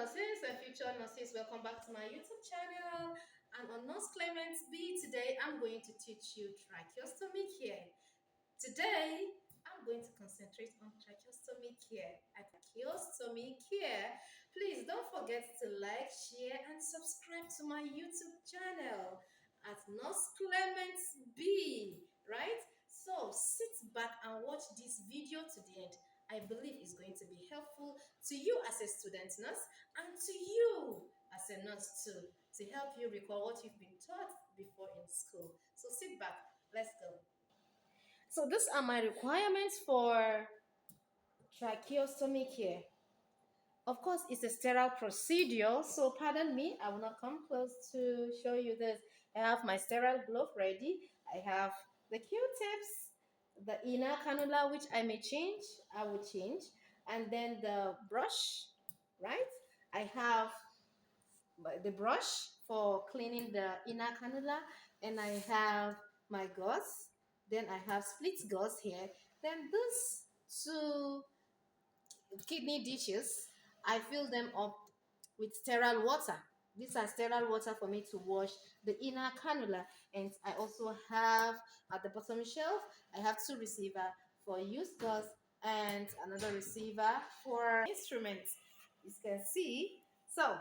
nurses and future nurses, welcome back to my YouTube channel. And on Nurse Clement B, today I'm going to teach you tracheostomy care. Today, I'm going to concentrate on tracheostomy care. At tracheostomy care, please don't forget to like, share, and subscribe to my YouTube channel at Nurse Clement B, right? So sit back and watch this video to the end. I believe it's going to be helpful to you as a student nurse and to you as a nurse too, to help you recall what you've been taught before in school. So sit back, let's go. So these are my requirements for tracheostomy care. Of course, it's a sterile procedure, so pardon me, I will not come close to show you this. I have my sterile glove ready. I have the Q-tips, the inner cannula, which I may change, I will change, and then the brush, right? I have the brush for cleaning the inner cannula, and I have my gauze. Then I have split gauze here. Then these two kidney dishes, I fill them up with sterile water. These are sterile water for me to wash the inner cannula. And I also have at the bottom shelf, I have two receivers for used gauze and another receiver for instruments. You can see. So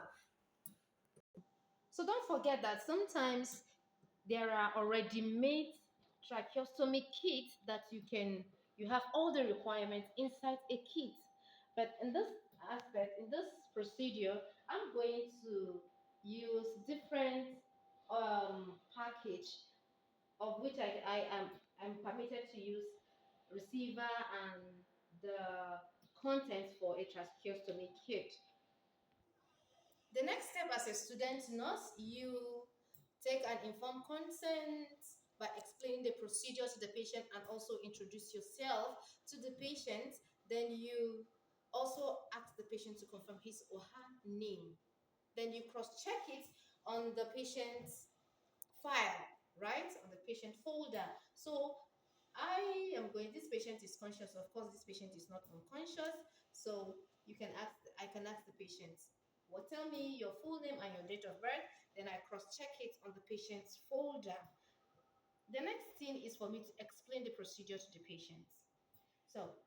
don't forget that sometimes there are already made tracheostomy kits that you have all the requirements inside a kit. But in this aspect, in this procedure, I'm going to use different package of which I'm permitted to use receiver and the contents for a tracheostomy kit. The next step as a student nurse, you take an informed consent by explaining the procedure to the patient and also introduce yourself to the patient. Then you also ask the patient to confirm his or her name. Then you cross-check it on the patient's file, right? On the patient folder. So this patient is conscious. Of course, this patient is not unconscious. So I can ask the patient, well, tell me your full name and your date of birth. Then I cross-check it on the patient's folder. The next thing is for me to explain the procedure to the patient. So,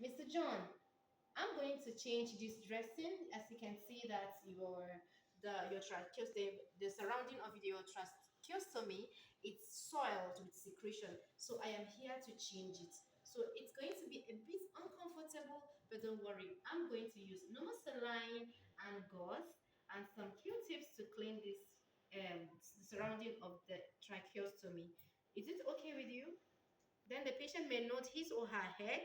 Mr. John, I'm going to change this dressing. As you can see that your tracheostomy, the surrounding of your tracheostomy, it's soiled with secretion. So I am here to change it. So it's going to be a bit uncomfortable, but don't worry. I'm going to use normal saline and gauze and some Q-tips to clean this the surrounding of the tracheostomy. Is it okay with you? Then the patient may nod his or her head,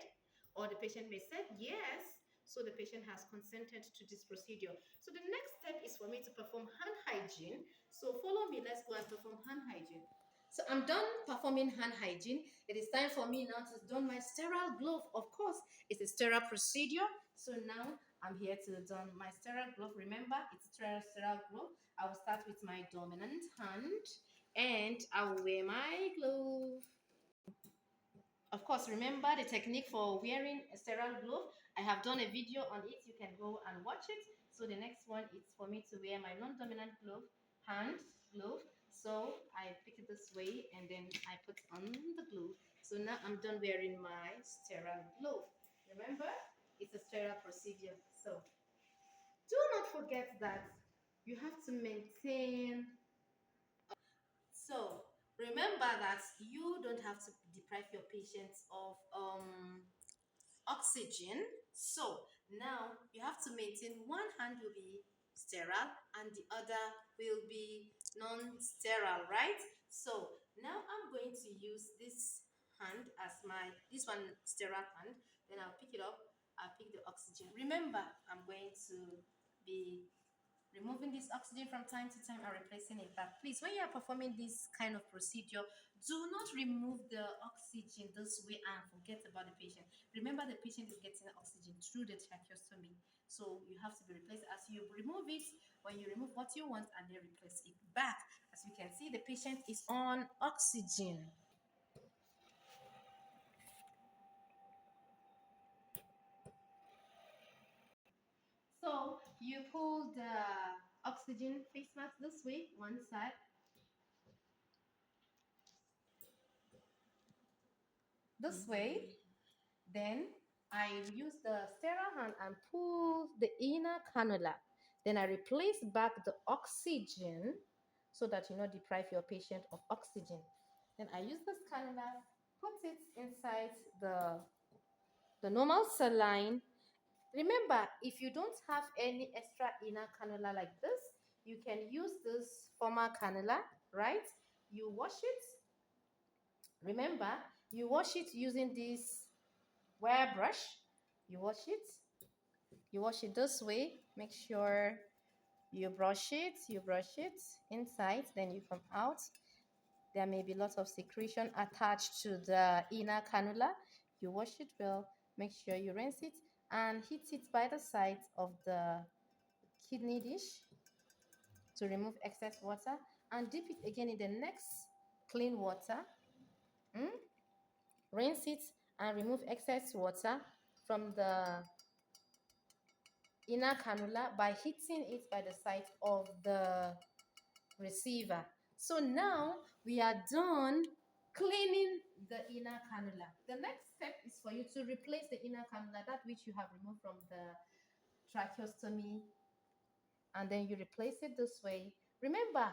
or the patient may say yes. So the patient has consented to this procedure. So the next step is for me to perform hand hygiene. So follow me, let's go and perform hand hygiene. So I'm done performing hand hygiene. It is time for me now to don my sterile glove. Of course, it's a sterile procedure. So now I'm here to don my sterile glove. Remember, it's a sterile glove. I will start with my dominant hand and I will wear my glove. Of course, remember the technique for wearing a sterile glove. I have done a video on it. You can go and watch it. So the next one is for me to wear my non-dominant glove, hand glove. So I pick it this way and then I put on the glove. So now I'm done wearing my sterile glove. Remember, it's a sterile procedure. So do not forget that you have to maintain. So remember that you don't have to deprive your patients of oxygen. So now you have to maintain one hand will be sterile and the other will be non-sterile, right? So now I'm going to use this hand as this one sterile hand. Then I'll pick it up. I'll pick the oxygen. Remember, I'm going to be removing this oxygen from time to time and replacing it back. Please, when you are performing this kind of procedure, do not remove the oxygen this way and forget about the patient. Remember, the patient is getting oxygen through the tracheostomy. So you have to be replaced as you remove it. When you remove what you want and then replace it back. As you can see, the patient is on oxygen. So You pull the oxygen face mask this way, one side, this way. Then I use the sterile hand and pull the inner cannula. Then I replace back the oxygen so that you not deprive your patient of oxygen. Then I use this cannula, put it inside the normal saline. Remember, if you don't have any extra inner cannula like this, you can use this former cannula, right? You wash it. Remember, you wash it using this wire brush. You wash it. You wash it this way. Make sure you brush it inside, then you come out. There may be lots of secretion attached to the inner cannula. You wash it well, make sure you rinse it and heat it by the side of the kidney dish to remove excess water and dip it again in the next clean water. Mm? Rinse it and remove excess water from the inner cannula by heating it by the side of the receiver. So now we are done cleaning the inner cannula. The next step is for you to replace the inner cannula, that which you have removed from the tracheostomy, and then you replace it this way. Remember,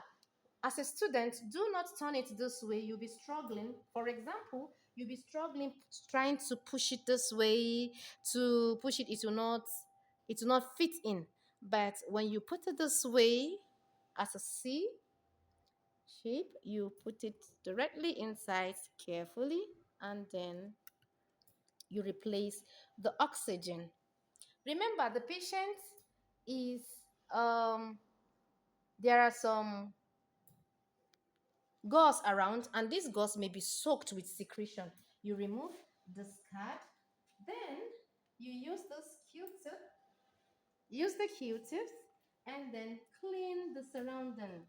as a student, do not turn it this way. You'll be struggling. For example, you'll be struggling trying to push it this way. To push it, it will not fit in. But when you put it this way, as a C shape, you put it directly inside carefully, and then you replace the oxygen. Remember, the patient is there are some gauze around, and this gauze may be soaked with secretion. You remove this card, then you use this Q-tip, use the Q-tips, and then clean the surrounding,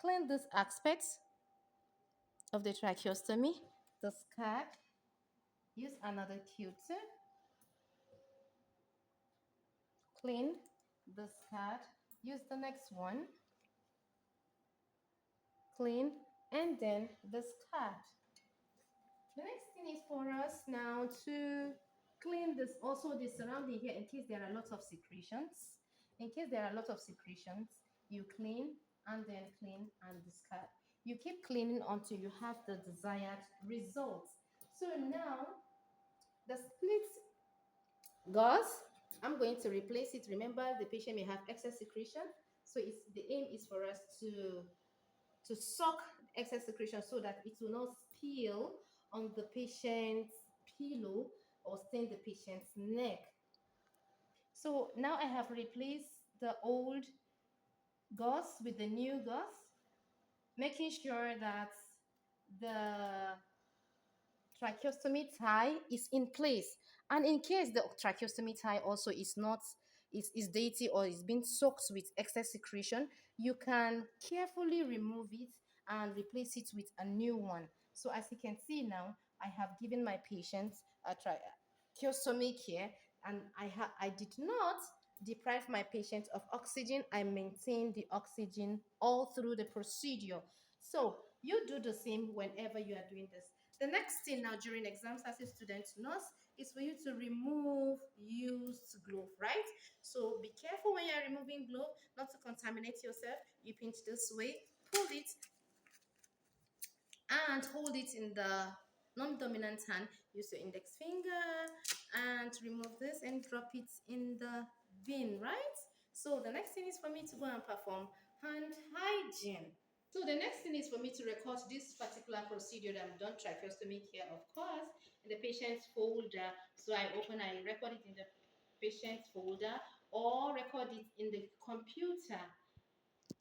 clean this aspect of the tracheostomy. This card, use another Q-tip, clean this card, use the next one, clean, and then this card. The next thing is for us now to clean this, also the surrounding here, in case there are lots of secretions. In case there are lots of secretions, you clean and then clean and discard. You keep cleaning until you have the desired result. So now the split gauze, I'm going to replace it. Remember, the patient may have excess secretion, so the aim is for us to suck excess secretion so that it will not spill on the patient's pillow or stain the patient's neck. So now I have replaced the old gauze with the new gauze, making sure that the tracheostomy tie is in place. And in case the tracheostomy tie also is not is dirty or is being soaked with excess secretion, you can carefully remove it and replace it with a new one. So as you can see now, I have given my patients a tracheostomy care, and I did not deprive my patient of oxygen. I maintained the oxygen all through the procedure. So you do the same whenever you are doing this. The next thing now during exams as a student nurse is for you to remove used glove, right? So be careful when you're removing glove, not to contaminate yourself. You pinch this way, pull it, and hold it in the non-dominant hand. Use your index finger and remove this and drop it in the bin, right? So the next thing is for me to go and perform hand hygiene. So the next thing is for me to record this particular procedure that I'm done, tracheostomy care, of course, in the patient's folder. So I record it in the patient's folder, or record it in the computer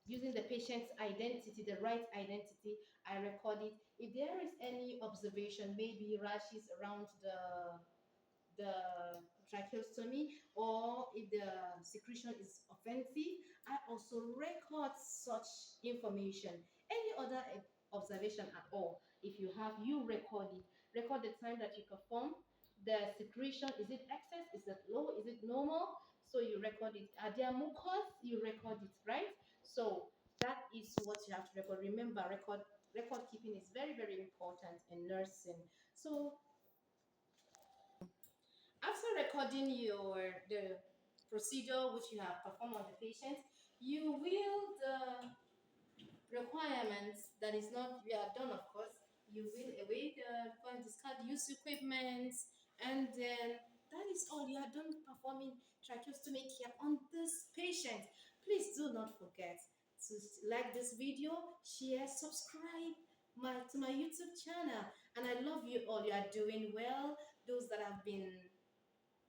using the patient's identity, the right identity. I record it. If there is any observation, maybe rashes around the tracheostomy, or if the secretion is offensive, I also record such information. Any other observation at all, if you have, you record it. Record the time that you perform, the secretion, is it excess, is it low, is it normal? So you record it. Are there mucus? You record it, right? So that is what you have to record. Remember, record keeping is very, very important in nursing. So after recording the procedure which you have performed on the patient, you will requirements that is not we are done, of course. You will await go and discard use equipment, and then that is all. You are done performing tracheostomy care on this patient. Please do not forget to like this video, share, subscribe to my YouTube channel. And I love you all. You are doing well. Those that have been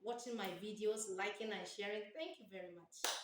watching my videos, liking and sharing, thank you very much.